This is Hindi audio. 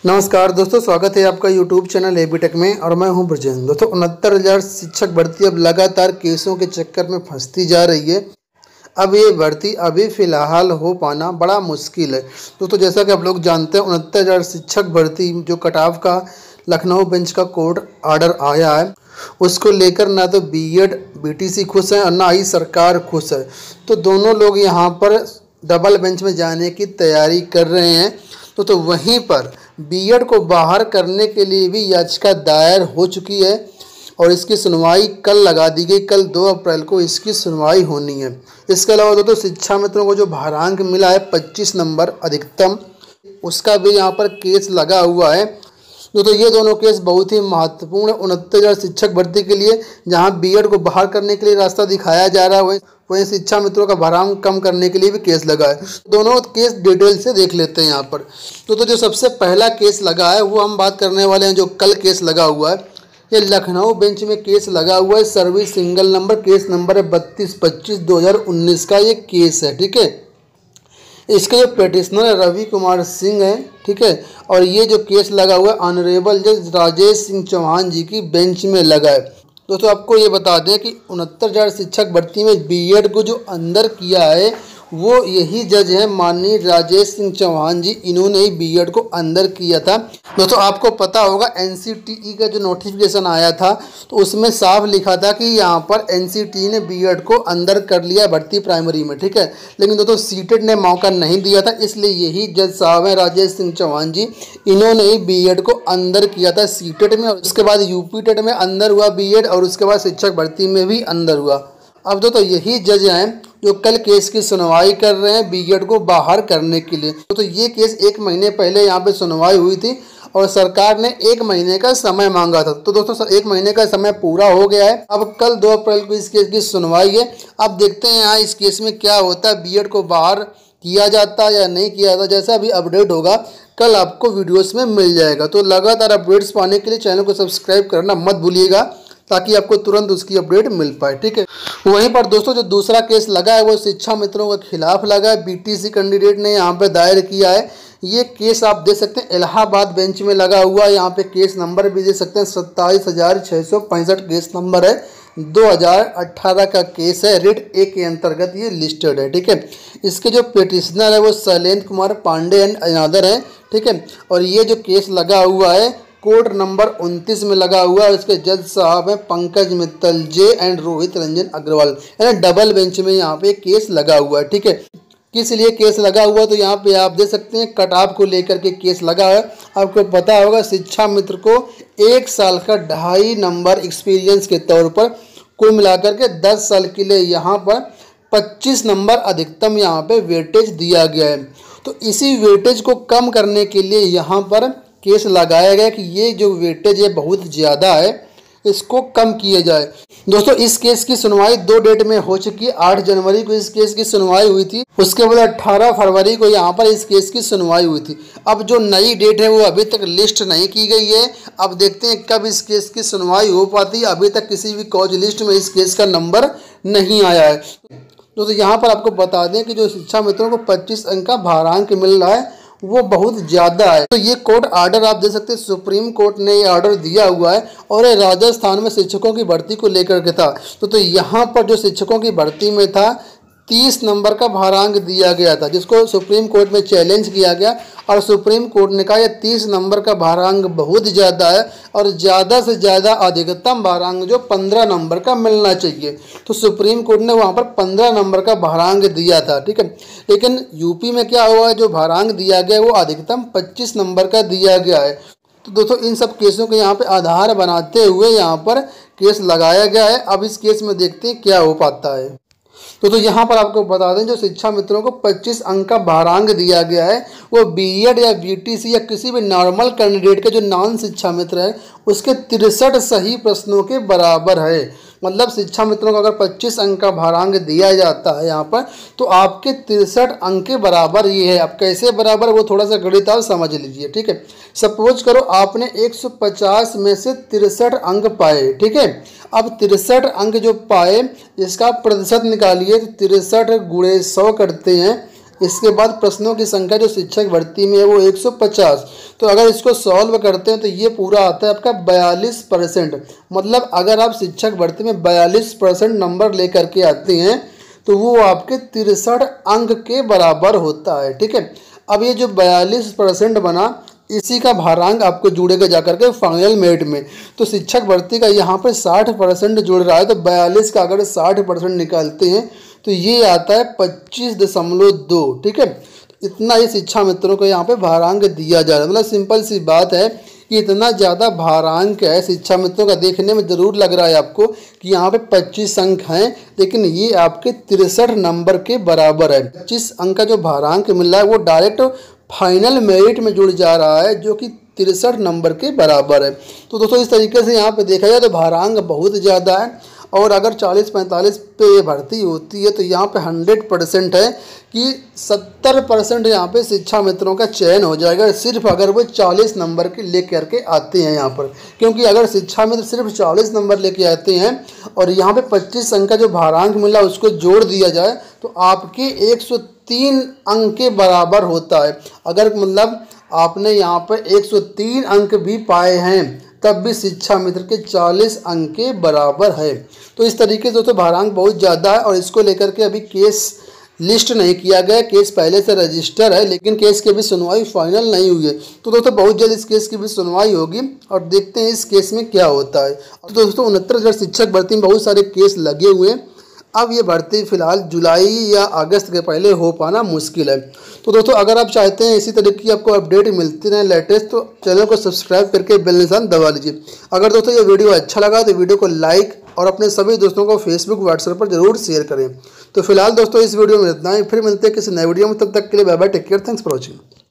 नमस्कार दोस्तों, स्वागत है आपका यूट्यूब चैनल एबीटेक में और मैं हूं ब्रजेंद्र। दोस्तों 69,000 शिक्षक भर्ती अब लगातार केसों के चक्कर में फंसती जा रही है। अब ये भर्ती अभी फ़िलहाल हो पाना बड़ा मुश्किल है। दोस्तों जैसा कि आप लोग जानते हैं, 69,000 शिक्षक भर्ती जो कट ऑफ का लखनऊ बेंच का कोर्ट ऑर्डर आया है, उसको लेकर ना तो बीएड बीटीसी खुश है और ना ही सरकार खुश है। तो दोनों लोग यहाँ पर डबल बेंच में जाने की तैयारी कर रहे हैं। तो वहीं पर बीएड को बाहर करने के लिए भी याचिका दायर हो चुकी है और इसकी सुनवाई कल लगा दी गई। कल 2 अप्रैल को इसकी सुनवाई होनी है। इसके अलावा दोस्तों शिक्षा मित्रों को जो भारांक मिला है 25 नंबर अधिकतम, उसका भी यहाँ पर केस लगा हुआ है। तो ये दोनों केस बहुत ही महत्वपूर्ण है 69,000 शिक्षक भर्ती के लिए, जहाँ बीएड को बाहर करने के लिए रास्ता दिखाया जा रहा है, वहीं शिक्षा मित्रों का भारांक कम करने के लिए भी केस लगा है। दोनों केस डिटेल से देख लेते हैं यहाँ पर। तो जो सबसे पहला केस लगा है वो हम बात करने वाले हैं, जो कल केस लगा हुआ है। ये लखनऊ बेंच में केस लगा हुआ है। Service single number, case number है 3225/2019 का ये केस है। ठीक है, इसके जो पिटिशनर रवि कुमार सिंह है, ठीक है, और ये जो केस लगा हुआ है ऑनरेबल जज राजेश सिंह चौहान जी की बेंच में लगा है। दोस्तों आपको ये बता दें कि 69,000 शिक्षक भर्ती में बीएड को जो अंदर किया है वो यही जज है माननीय राजेश सिंह चौहान जी। इन्होंने ही बीएड को अंदर किया था। दोस्तों आपको पता होगा एनसीटीई का जो नोटिफिकेशन आया था तो उसमें साफ लिखा था कि यहाँ पर एनसीटीई ने बीएड को अंदर कर लिया भर्ती प्राइमरी में। ठीक है, लेकिन दोस्तों सीटेट ने मौका नहीं दिया था, इसलिए यही जज साहब हैं राजेश सिंह चौहान जी, इन्होंने ही बीएड को अंदर किया था सीटेट में, और उसके बाद यूपी टेट में अंदर हुआ बीएड, और उसके बाद शिक्षक भर्ती में भी अंदर हुआ। अब दोस्तों यही जज हैं जो कल केस की सुनवाई कर रहे हैं बीएड को बाहर करने के लिए। तो ये केस 1 महीने पहले यहाँ पे सुनवाई हुई थी और सरकार ने 1 महीने का समय मांगा था। तो दोस्तों 1 महीने का समय पूरा हो गया है। अब कल 2 अप्रैल को इस केस की सुनवाई है। अब देखते हैं यहाँ इस केस में क्या होता है, बीएड को बाहर किया जाता है या नहीं किया जाता। जैसा भी अपडेट होगा कल आपको वीडियोस में मिल जाएगा। तो लगातार अपडेट्स पाने के लिए चैनल को सब्सक्राइब करना मत भूलिएगा, ताकि आपको तुरंत उसकी अपडेट मिल पाए। ठीक है, वहीं पर दोस्तों जो दूसरा केस लगा है वो शिक्षा मित्रों के खिलाफ लगा है। बीटीसी कैंडिडेट ने यहाँ पे दायर किया है। ये केस आप देख सकते हैं इलाहाबाद बेंच में लगा हुआ है। यहाँ पे केस नंबर भी देख सकते हैं 27,665 केस नंबर है, 2018 का केस है। रेट 1 के अंतर्गत ये लिस्टेड है। ठीक है, इसके जो पिटिशनर है वो शैलेंद्र कुमार पांडे एंड अनादर है। ठीक है, और ये जो केस लगा हुआ है कोर्ट नंबर 29 में लगा हुआ है। इसके जज साहब हैं पंकज मित्तल जे एंड रोहित रंजन अग्रवाल, यानी डबल बेंच में यहाँ पे केस लगा हुआ है। ठीक है, किस लिए केस लगा हुआ तो यहाँ पे आप देख सकते हैं कट ऑफ को लेकर के केस लगा है। आपको पता होगा शिक्षा मित्र को 1 साल का 2.5 नंबर एक्सपीरियंस के तौर पर कुल मिलाकर के 10 साल के लिए यहाँ पर 25 नंबर अधिकतम यहाँ पे वेटेज दिया गया है। तो इसी वेटेज को कम करने के लिए यहाँ पर केस लगाया गया कि ये जो वेटेज है बहुत ज़्यादा है, इसको कम किया जाए। दोस्तों इस केस की सुनवाई 2 डेट में हो चुकी है। 8 जनवरी को इस केस की सुनवाई हुई थी, उसके बाद 18 फरवरी को यहाँ पर इस केस की सुनवाई हुई थी। अब जो नई डेट है वो अभी तक लिस्ट नहीं की गई है। अब देखते हैं कब इस केस की सुनवाई हो पाती है। अभी तक किसी भी कॉज लिस्ट में इस केस का नंबर नहीं आया है। दोस्तों यहाँ पर आपको बता दें कि जो शिक्षा मित्रों को 25 अंक का भारांक मिल रहा है वो बहुत ज़्यादा है। तो ये कोर्ट ऑर्डर आप देख सकते हैं, सुप्रीम कोर्ट ने ये ऑर्डर दिया हुआ है और ये राजस्थान में शिक्षकों की भर्ती को लेकर के था। तो यहाँ पर जो शिक्षकों की भर्ती में था 30 नंबर का भारांक दिया गया था, जिसको सुप्रीम कोर्ट में चैलेंज किया गया और सुप्रीम कोर्ट ने कहा ये 30 नंबर का भारांक बहुत ज़्यादा है और ज़्यादा से ज़्यादा अधिकतम भारांक जो 15 नंबर का मिलना चाहिए। तो सुप्रीम कोर्ट ने वहाँ पर 15 नंबर का भारांक दिया था। ठीक है, लेकिन यूपी में क्या हुआ है, जो भारांक दिया गया वो अधिकतम 25 नंबर का दिया गया है। तो दोस्तों इन सब केसों के यहाँ पे आधार बनाते हुए यहाँ पर केस लगाया गया है। अब इस केस में देखते हैं क्या हो पाता है। तो यहाँ पर आपको बता दें जो शिक्षा मित्रों को 25 अंक का भारांक दिया गया है वो बीएड या बीटीसी या किसी भी नॉर्मल कैंडिडेट के जो नॉन शिक्षा मित्र है उसके 63 सही प्रश्नों के बराबर है। मतलब शिक्षा मित्रों को अगर 25 अंक का भारांक दिया जाता है यहाँ पर तो आपके 63 अंक के बराबर ये है। अब कैसे बराबर वो थोड़ा सा गणित आप समझ लीजिए। ठीक है, सपोज करो आपने 150 में से 63 अंक पाए। ठीक है, अब 63 अंक जो पाए इसका प्रतिशत निकालिए तो 63 × 100 करते हैं इसके बाद प्रश्नों की संख्या जो शिक्षक भर्ती में है वो 150। तो अगर इसको सॉल्व करते हैं तो ये पूरा आता है आपका 42%। मतलब अगर आप शिक्षक भर्ती में 42% नंबर लेकर के आते हैं तो वो आपके 63 अंक के बराबर होता है। ठीक है, अब ये जो 42% बना इसी का भारांक आपको जुड़ेगा जाकर के फाइनल मेरिट में। तो शिक्षक भर्ती का यहाँ पे 60% जुड़ रहा है, तो 42 का अगर 60% निकालते हैं तो ये आता है 25.2। ठीक है, इतना ही शिक्षा मित्रों को यहाँ पे भारांक दिया जा रहा है। मतलब सिंपल सी बात है कि इतना ज़्यादा भारांक है शिक्षा मित्रों का। देखने में ज़रूर लग रहा है आपको कि यहाँ पे 25 अंक हैं, लेकिन ये आपके 63 नंबर के बराबर है। 25 अंक का जो भारांक मिल रहा है वो डायरेक्ट फाइनल मेरिट में जुड़ जा रहा है, जो कि 63 नंबर के बराबर है। तो दोस्तों इस तरीके से यहाँ पे देखा जाए तो भारांक बहुत ज़्यादा है। और अगर 40-45 पे भर्ती होती है तो यहाँ पे 100% है कि 70% यहाँ पे शिक्षा मित्रों का चयन हो जाएगा, सिर्फ अगर वो 40 नंबर के ले करके आते हैं यहाँ पर। क्योंकि अगर शिक्षा मित्र सिर्फ 40 नंबर लेके आते हैं और यहाँ पे 25 अंक का जो भारांक मिला उसको जोड़ दिया जाए तो आपके 103 अंक के बराबर होता है। अगर मतलब आपने यहाँ पर 103 अंक भी पाए हैं तब भी शिक्षा मित्र के 40 अंक के बराबर है। तो इस तरीके से दोस्तों भारांक बहुत ज़्यादा है। और इसको लेकर के अभी केस लिस्ट नहीं किया गया, केस पहले से रजिस्टर है, लेकिन केस की भी सुनवाई फाइनल नहीं हुई है। तो दोस्तों बहुत जल्द इस केस की भी सुनवाई होगी और देखते हैं इस केस में क्या होता है। तो दोस्तों 69,000 शिक्षक भर्ती में बहुत सारे केस लगे हुए हैं। अब ये भर्ती फिलहाल जुलाई या अगस्त के पहले हो पाना मुश्किल है। तो दोस्तों अगर आप चाहते हैं इसी तरीके की आपको अपडेट मिलती रहे लेटेस्ट, तो चैनल को सब्सक्राइब करके बेल निशान दबा लीजिए। अगर दोस्तों ये वीडियो अच्छा लगा तो वीडियो को लाइक और अपने सभी दोस्तों को फेसबुक व्हाट्सएप पर जरूर शेयर करें। तो फिलहाल दोस्तों इस वीडियो में इतना ही, फिर मिलते हैं किसी नए वीडियो में, तब तक के लिए bye bye, take care, thanks for watching.